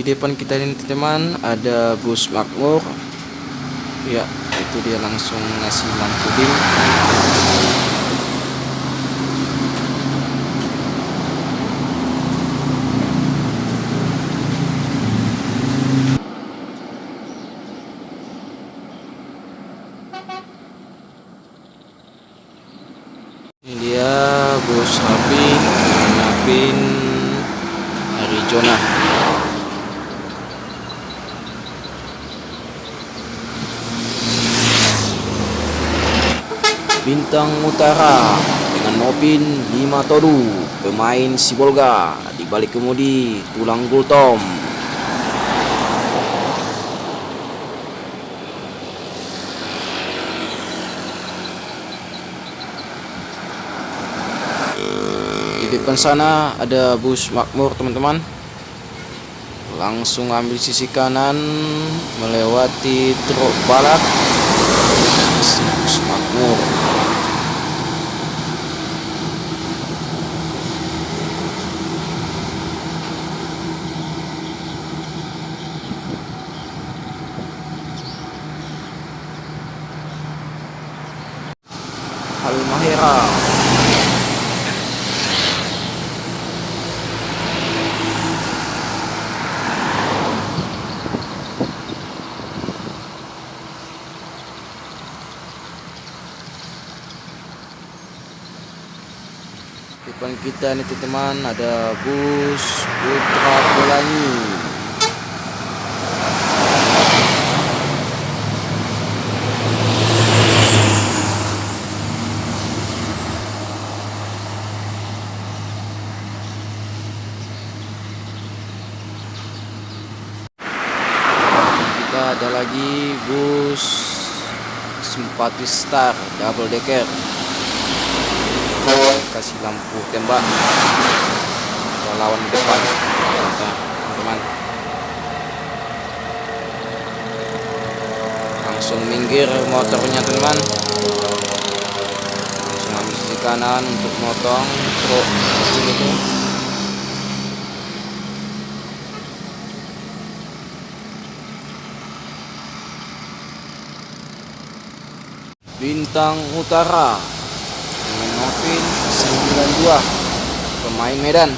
Di depan kita ini teman ada bus makmur. Ya, itu dia langsung ngasih lampu dim. Ini dia bus Rapi Pin Arizona. Bintang Utara dengan Nopin 5 Todu, pemain Sibolga, di balik kemudi Tulang Gultom. Di depan sana ada bus makmur teman-teman. Langsung ambil sisi kanan melewati truk balap bus makmur. Halmahera. Depan kita nih teman-teman ada bus Putra Pelangi. Kita ada lagi bus Simpati Star double decker. Kasih lampu tembak ke lawan depan teman-teman. Langsung minggir motornya teman-teman. Langsung ambil sisi kanan untuk motong truk kecil itu. Bintang Utara dengan Novin 92, pemain Medan.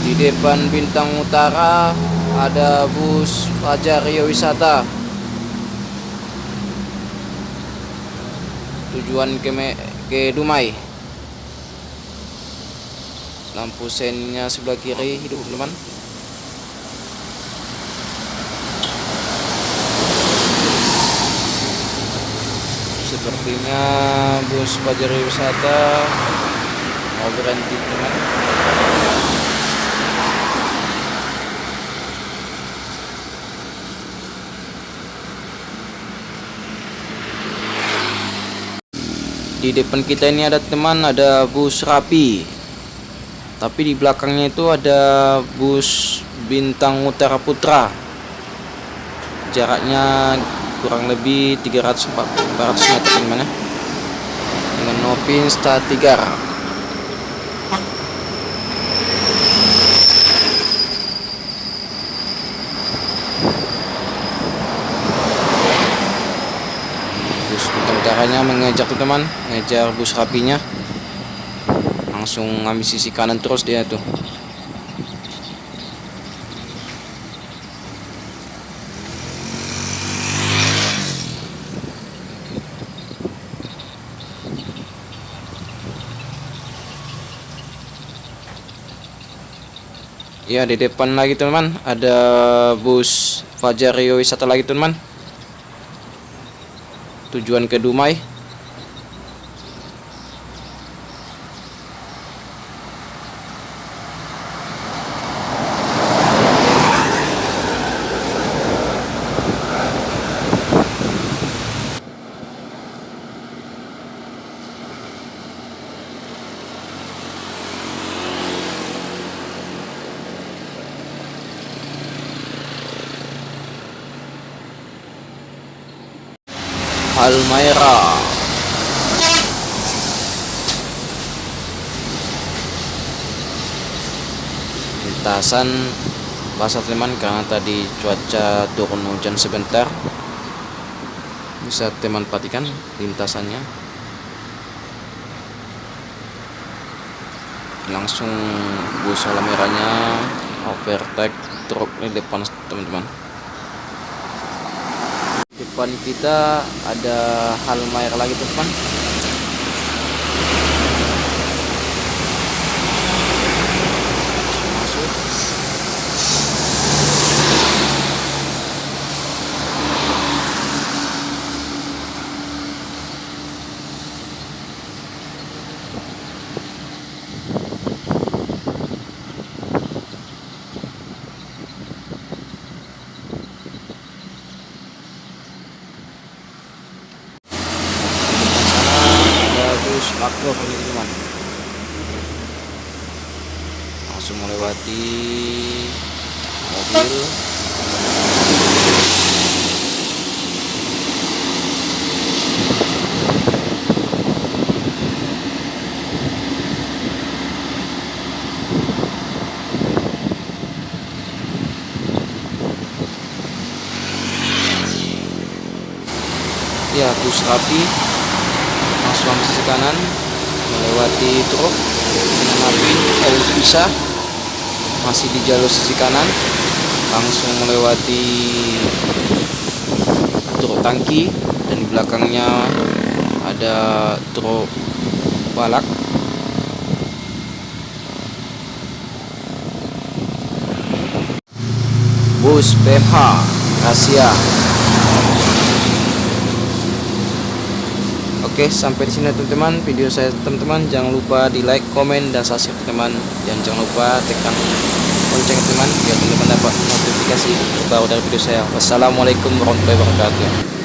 Di depan Bintang Utara ada bus Fajar Rio Wisata. Tujuan ke Dumai. Lampu sennya sebelah kiri hidup teman. Sepertinya bus Fajar Wisata mau berhenti teman. Di depan kita ini ada teman, ada bus Rapi. Tapi di belakangnya itu ada bus Bintang Utara Putra. Jaraknya kurang lebih 400 meter gimana? Dengan Nopin Star 3. Bus Bintang Utaranya mengejar teman, mengejar bus Rapinya. Langsung ngambil sisi kanan terus dia tuh. Ya, di depan lagi teman, ada bus Fajar Rio Wisata lagi teman. Tujuan ke Dumai. Halmahera. lintasan basah teman karena tadi cuaca turun hujan sebentar. Bisa teman perhatikan lintasannya, langsung bus alam merahnya overtake truk di depan teman-teman. Depan kita ada Halmair lagi teman. Masuk. Bus makro teman-teman, langsung melewati mobil. Ya, bus rapi langsung sisi kanan melewati truk dengan api Elvisa, masih di jalur sisi kanan langsung melewati truk tangki, dan di belakangnya ada truk balak. Bus PMH rahasia. Oke, sampai di sini teman-teman video saya teman-teman. Jangan lupa di like, komen, dan subscribe teman. Dan jangan lupa tekan lonceng teman biar teman dapat notifikasi terbaru dari video saya. Wassalamualaikum warahmatullahi wabarakatuh.